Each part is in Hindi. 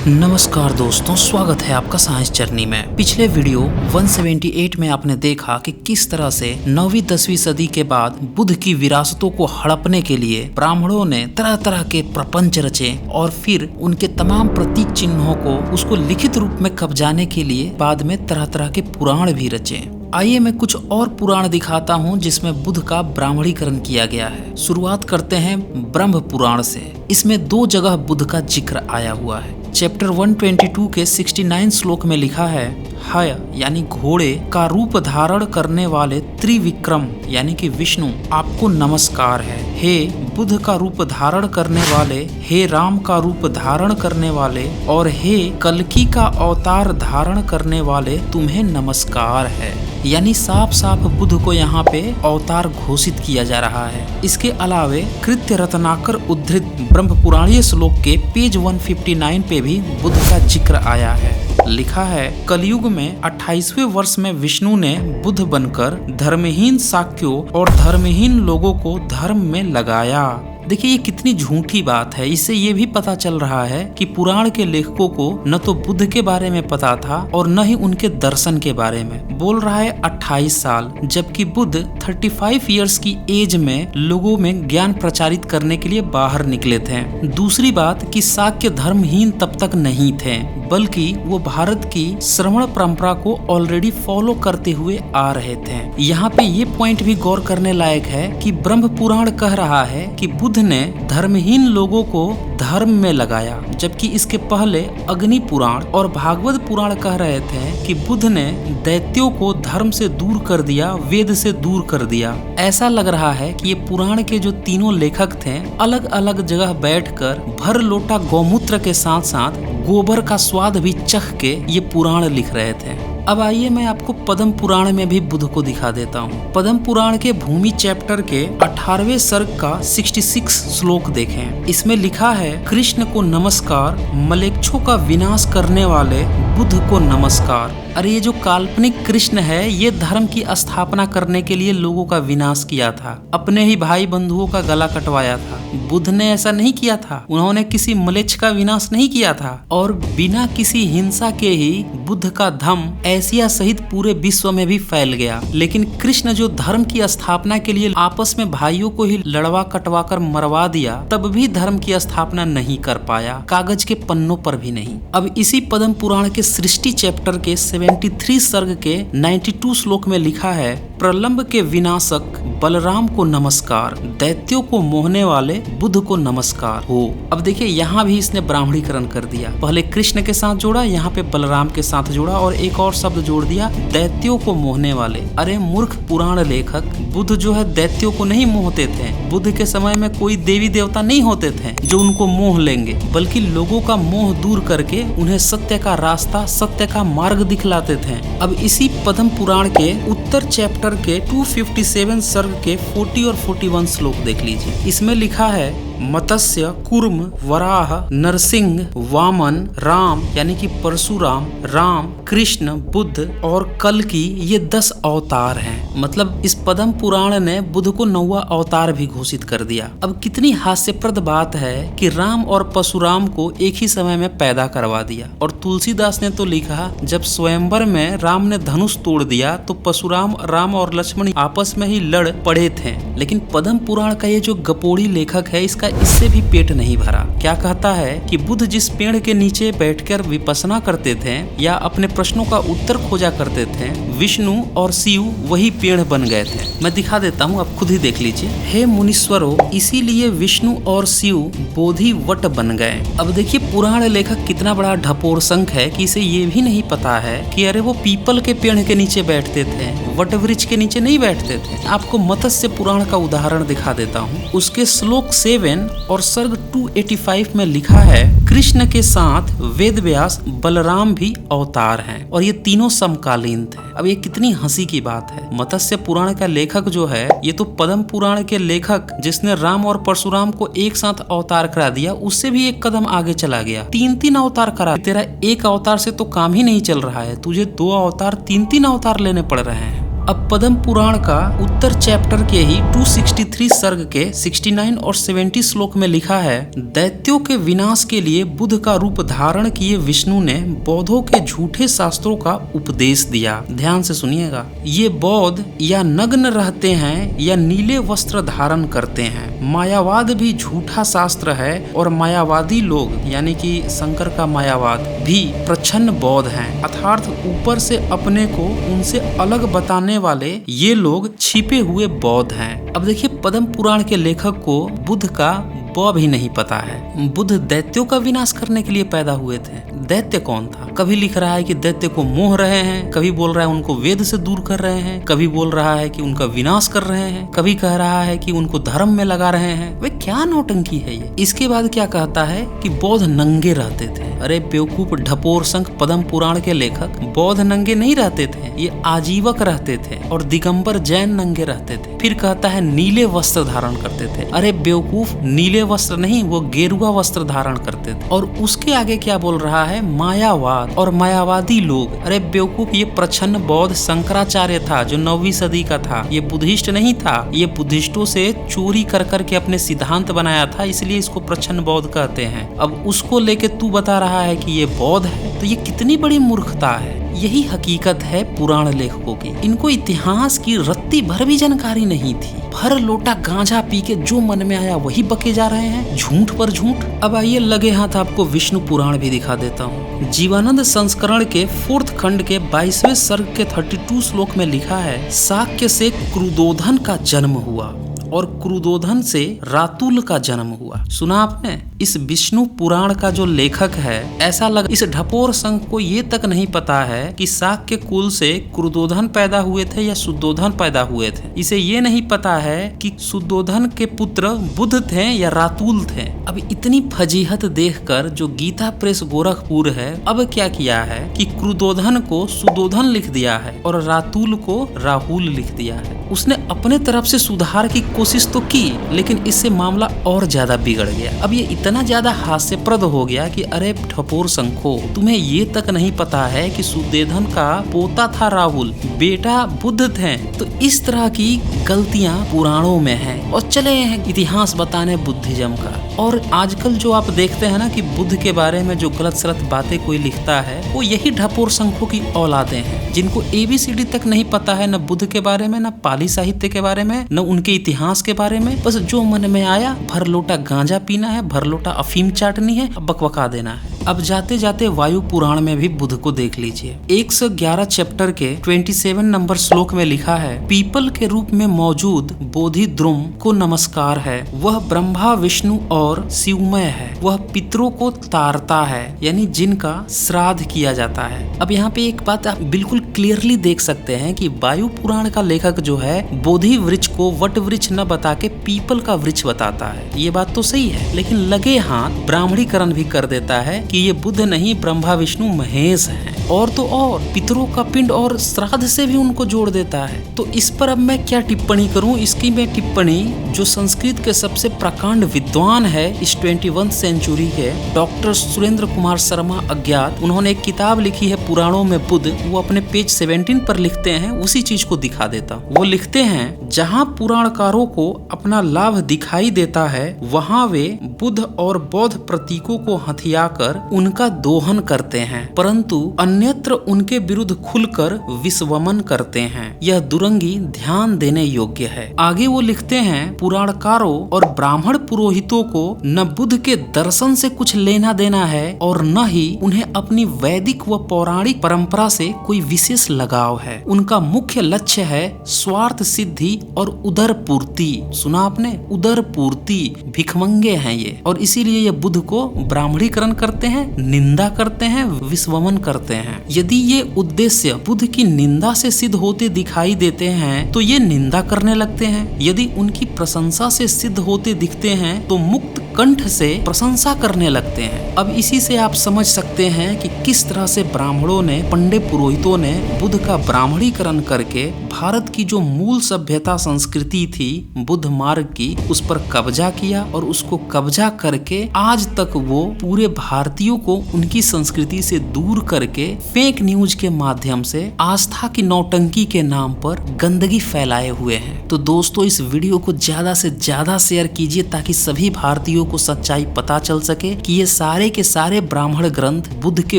नमस्कार दोस्तों, स्वागत है आपका साइंस जर्नी में। पिछले वीडियो 178 में आपने देखा कि किस तरह से 9वीं 10वीं सदी के बाद बुद्ध की विरासतों को हड़पने के लिए ब्राह्मणों ने तरह तरह के प्रपंच रचे और फिर उनके तमाम प्रतीक चिन्हों को उसको लिखित रूप में कब्जाने के लिए बाद में तरह तरह के पुराण भी रचे। आइए मैं कुछ और पुराण दिखाता हूँ जिसमें बुद्ध का ब्राह्मणीकरण किया गया है। शुरुआत करते हैं ब्रह्म पुराण से। इसमें 2 जगह बुद्ध का जिक्र आया हुआ है। चैप्टर 122 के 69 श्लोक में लिखा है, हय यानी घोड़े का रूप धारण करने वाले त्रिविक्रम यानी कि विष्णु आपको नमस्कार है। हे बुद्ध का रूप धारण करने वाले, हे राम का रूप धारण करने वाले और हे कल्कि का अवतार धारण करने वाले तुम्हें नमस्कार है। यानी साफ साफ बुद्ध को यहाँ पे अवतार घोषित किया जा रहा है। इसके अलावे कृत्य रत्नाकर उद्धृत ब्रह्म पुराणीय श्लोक के पेज 159 पे भी बुद्ध का जिक्र आया है। लिखा है, कलयुग में 28वें वर्ष में विष्णु ने बुद्ध बनकर धर्महीन शाक्यों और धर्महीन लोगों को धर्म में लगाया। देखिए ये कितनी झूठी बात है। इससे ये भी पता चल रहा है कि पुराण के लेखकों को न तो बुद्ध के बारे में पता था और न ही उनके दर्शन के बारे में। बोल रहा है 28 साल, जबकि बुद्ध 35 इयर्स की एज में लोगों में ज्ञान प्रचारित करने के लिए बाहर निकले थे। दूसरी बात कि शाक्य धर्महीन तब तक नहीं थे, बल्कि वो भारत की श्रवण परंपरा को ऑलरेडी फॉलो करते हुए आ रहे थे। यहाँ पे ये पॉइंट भी गौर करने लायक है कि ब्रह्म पुराण कह रहा है कि बुद्ध ने धर्महीन लोगों को धर्म में लगाया, जबकि इसके पहले अग्नि पुराण और भागवत पुराण कह रहे थे कि बुद्ध ने दैत्यों को धर्म से दूर कर दिया, वेद से दूर कर दिया। ऐसा लग रहा है कि ये पुराण के जो तीनों लेखक थे अलग अलग जगह बैठकर भर लोटा गौमूत्र के साथ साथ गोबर का स्वाद भी चख के ये पुराण लिख रहे थे। अब आइए मैं आपको पद्म पुराण में भी बुद्ध को दिखा देता हूँ। पद्म पुराण के भूमि चैप्टर के 18वें सर्ग का 66 श्लोक देखें। इसमें लिखा है, कृष्ण को नमस्कार, मलेच्छों का विनाश करने वाले बुद्ध को नमस्कार। अरे ये जो काल्पनिक कृष्ण है ये धर्म की स्थापना करने के लिए लोगों का विनाश किया था, अपने ही भाई बंधुओं का गला कटवाया था। बुद्ध ने ऐसा नहीं किया था, उन्होंने किसी मलेच्छ का विनाश नहीं किया था और बिना किसी हिंसा के ही बुद्ध का धम्म एशिया सहित पूरे विश्व में भी फैल गया। लेकिन कृष्ण जो धर्म की स्थापना के लिए आपस में भाइयों को ही लड़वा कटवा कर मरवा दिया, तब भी धर्म की स्थापना नहीं कर पाया, कागज के पन्नों पर भी नहीं। अब इसी पद्म पुराण के सृष्टि चैप्टर के 73 सर्ग के 92 श्लोक में लिखा है, प्रलंब के विनाशक बलराम को नमस्कार, दैत्यों को मोहने वाले बुद्ध को नमस्कार हो। अब देखिए यहाँ भी इसने ब्राह्मणीकरण कर दिया। पहले कृष्ण के साथ जोड़ा, यहाँ पे बलराम के साथ जोड़ा और एक और शब्द जोड़ दिया, दैत्यों को मोहने वाले। अरे मूर्ख पुराण लेखक, बुद्ध जो है दैत्यों को नहीं मोहते थे। बुद्ध के समय में कोई देवी देवता नहीं होते थे जो उनको मोह लेंगे, बल्कि लोगों का मोह दूर करके उन्हें सत्य का रास्ता, सत्य का मार्ग दिखलाते थे। अब इसी पद्म पुराण के उत्तर चैप्टर के 257 सर्ग के 40 और 41 श्लोक देख लीजिए। इसमें लिखा है, मत्स्य, कूर्म, वराह, नरसिंह, वामन, राम यानी कि परशुराम, राम, कृष्ण, बुद्ध और कल्कि ये 10 अवतार हैं। मतलब इस पद्म पुराण ने बुद्ध को 9वां अवतार भी घोषित कर दिया। अब कितनी हास्यप्रद बात है कि राम और परशुराम को एक ही समय में पैदा करवा दिया। और तुलसीदास ने तो लिखा, जब स्वयंवर में राम ने धनुष तोड़ दिया तो परशुराम, राम और लक्ष्मण आपस में ही लड़ पड़े थे। लेकिन पद्म पुराण का ये जो गपोड़ी लेखक है, इसका इससे भी पेट नहीं भरा। क्या कहता है कि बुद्ध जिस पेड़ के नीचे बैठकर विपස්සना करते थे या अपने प्रश्नों का उत्तर खोजा करते थे, विष्णु और शिव वही पेड़ बन गए थे। मैं दिखा देता हूँ, आप खुद ही देख लीजिए। हे मुनीश्वरों, इसीलिए विष्णु और शिव बोधि वट बन गए। अब देखिए पुराण लेखक कितना बड़ा ढपोर संख है कि इसे ये भी नहीं पता है कि अरे वो पीपल के पेड़ के नीचे बैठते थे, वट वृक्ष के नीचे नहीं बैठते थे। आपको मत्स्य पुराण का उदाहरण दिखा देता हूँ। उसके श्लोक 7 और सर्ग 285 में लिखा है, कृष्ण के साथ वेद व्यास, बलराम भी अवतार हैं और ये तीनों समकालीन थे। अब ये कितनी हंसी की बात है। मत्स्य पुराण का लेखक जो है, ये तो पद्म पुराण के लेखक जिसने राम और परशुराम को एक साथ अवतार करा दिया, उससे भी एक कदम आगे चला गया। 3-3 अवतार करा। तेरा एक अवतार से तो काम ही नहीं चल रहा है, तुझे 2 अवतार 3-3 अवतार लेने पड़ रहे हैं। अब पद्म पुराण का उत्तर चैप्टर के ही 263 सर्ग के 69 और 70 श्लोक में लिखा है, दैत्यों के विनाश के लिए बुद्ध का रूप धारण किए विष्णु ने बौद्धों के झूठे शास्त्रों का उपदेश दिया। ध्यान से सुनिएगा, ये बौद्ध या नग्न रहते हैं या नीले वस्त्र धारण करते हैं। मायावाद भी झूठा शास्त्र है और मायावादी लोग यानी कि शंकर का मायावाद भी प्रच्छन्न बौद्ध हैं, अर्थात ऊपर से अपने को उनसे अलग बताने वाले ये लोग छिपे हुए बौद्ध हैं। अब देखिए, पद्म पुराण के लेखक को बुद्ध का ब भी नहीं पता है। बुद्ध दैत्यों का विनाश करने के लिए पैदा हुए थे। दैत्य कौन था? कभी लिख रहा है कि दैत्य को मोह रहे हैं, कभी बोल रहा है उनको वेद से दूर कर रहे हैं, कभी बोल रहा है कि उनका विनाश कर रहे हैं, कभी कह रहा है कि उनको धर्म में लगा रहे हैं। वे क्या नौटंकी है ये। इसके बाद क्या कहता है कि बौद्ध नंगे रहते थे। अरे बेवकूफ ढपोर संख पद्म पुराण के लेखक, बौद्ध नंगे नहीं रहते थे, ये आजीवक रहते थे और दिगंबर जैन नंगे रहते थे। फिर कहता है नीले वस्त्र धारण करते थे। अरे बेवकूफ, नीले वस्त्र नहीं, वो गेरुआ वस्त्र धारण करते थे। और उसके आगे क्या बोल रहा है? मायावाद और मायावादी लोग। अरे बेवकूफ, ये प्रच्छन्न बौद्ध शंकराचार्य था जो 9वीं सदी का था। ये बुद्धिस्ट नहीं था, ये बुद्धिस्टों से चोरी कर करके अपने सिद्धांत बनाया था, इसलिए इसको प्रच्छन्न बौद्ध कहते हैं। अब उसको लेके तू बता रहा है कि ये बौद्ध है, तो ये कितनी बड़ी मूर्खता है। यही हकीकत है पुराण लेखकों की। इनको इतिहास की रत्ती भर भी जानकारी नहीं थी। भर लोटा गांजा पी के जो मन में आया वही बके जा रहे हैं, झूठ पर झूठ। अब आइए लगे हाथ आपको विष्णु पुराण भी दिखा देता हूँ। जीवानंद संस्करण के 4th खंड के 22वें सर्ग के 32 श्लोक में लिखा है, शाक्य से क्रुदोधन का जन्म हुआ और क्रुदोधन से रातुल का जन्म हुआ। सुना आपने? इस विष्णु पुराण का जो लेखक है, ऐसा लग इस ढपोर संघ को ये तक नहीं पता है कि शाक के कुल से क्रुदोधन पैदा हुए थे या शुद्धोधन पैदा हुए थे। इसे ये नहीं पता है कि शुद्धोधन के पुत्र बुद्ध थे या रातुल थे। अब इतनी फजीहत देखकर जो गीता प्रेस गोरखपुर है, अब क्या किया है कि क्रुदोधन को शुद्धोधन लिख दिया है और रातुल को राहुल लिख दिया है। उसने अपने तरफ से सुधार की कोशिश तो की, लेकिन इससे मामला और ज्यादा बिगड़ गया। अब ये इतना ज्यादा हास्यप्रद हो गया कि अरे ठपोर संखो, तुम्हें ये तक नहीं पता है कि शुद्धोधन का पोता था राहुल, बेटा बुद्ध थे। तो इस तरह की गलतियां पुराणों में हैं और चले हैं इतिहास बताने बुद्धिज्म का। और आजकल जो आप देखते हैं ना कि बुद्ध के बारे में जो गलत सलत बातें कोई लिखता है, वो यही ढपोर संखों की औलादे हैं, जिनको ABCD तक नहीं पता है, न बुद्ध के बारे में, न पाली साहित्य के बारे में, न उनके इतिहास के बारे में। बस जो मन में आया, भर लोटा गांजा पीना है, भर लोटा अफीम चाटनी है, बकबका देना है। अब जाते जाते वायु पुराण में भी बुद्ध को देख लीजिए। 111 चैप्टर के 27 नंबर श्लोक में लिखा है, पीपल के रूप में मौजूद बोधि द्रुम को नमस्कार है। वह ब्रह्मा विष्णु और शिवमय है। वह पितरों को तारता है, यानी जिनका श्राद्ध किया जाता है। अब यहाँ पे एक बात आप बिल्कुल क्लियरली देख सकते हैं कि वायु पुराण का लेखक जो है, बोधि वृक्ष को वट वृक्ष न बता के पीपल का वृक्ष बताता है। ये बात तो सही है, लेकिन लगे हाथ ब्राह्मणीकरण भी कर देता है कि ये बुद्ध नहीं, ब्रह्मा विष्णु महेश हैं। और तो और पितरों का पिंड और श्राद्ध से भी उनको जोड़ देता है। तो इस पर अब मैं क्या टिप्पणी करूं? इसकी मैं टिप्पणी जो संस्कृत के सबसे प्रकांड विद्वान है इस 21वीं सेंचुरी के, डॉक्टर सुरेंद्र कुमार शर्मा अज्ञात, उन्होंने एक किताब लिखी है पुराणों में बुद्ध, वो अपने पेज 17 पर लिखते हैं, उसी चीज को दिखा देता हूं। वो लिखते हैं, जहां पुराणकारों को अपना लाभ दिखाई देता है, वहां वे बुद्ध और बौद्ध प्रतीकों को हथियाकर उनका दोहन करते हैं, परंतु अन्यत्र उनके विरुद्ध खुलकर विश्वमन करते हैं। यह दुरंगी ध्यान देने योग्य है। आगे वो लिखते हैं, पुराणकारों और ब्राह्मण पुरोहितों को न बुद्ध के दर्शन से कुछ लेना देना है और न ही उन्हें अपनी वैदिक व पौराणिक परंपरा से कोई विशेष लगाव है। उनका मुख्य लक्ष्य है स्वार्थ सिद्धि और उदर पूर्ति। सुना आपने? उदर पूर्ति, भिखमंगे हैं ये, और इसीलिए ये बुद्ध को ब्राह्मणीकरण करते हैं, निंदा करते हैं, विश्वमन करते हैं। यदि ये उद्देश्य बुद्ध की निंदा से सिद्ध होते दिखाई देते हैं तो ये निंदा करने लगते हैं। यदि उनकी प्रशंसा से सिद्ध होते दिखते हैं तो मुक्त कंठ से प्रशंसा करने लगते हैं। अब इसी से आप समझ सकते हैं कि किस तरह से ब्राह्मणों ने, पंडित पुरोहितों ने बुद्ध का ब्राह्मणीकरण करके भारत की जो मूल सभ्यता संस्कृति थी बुद्ध मार्ग की, उस पर कब्जा किया और उसको कब्जा करके आज तक वो पूरे भारतीयों को उनकी संस्कृति से दूर करके फेक न्यूज के माध्यम से आस्था की नौटंकी के नाम पर गंदगी फैलाए हुए हैं। तो दोस्तों, इस वीडियो को ज्यादा से ज्यादा शेयर कीजिए ताकि सभी भारतीयों को सच्चाई पता चल सके कि ये सारे के सारे ब्राह्मण ग्रंथ बुद्ध के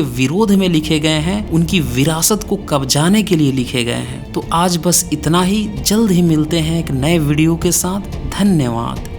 विरोध में लिखे गए हैं, उनकी विरासत को कब्जाने के लिए लिखे गए हैं। तो आज बस इतना ही, जल्द ही मिलते हैं एक नए वीडियो के साथ। धन्यवाद।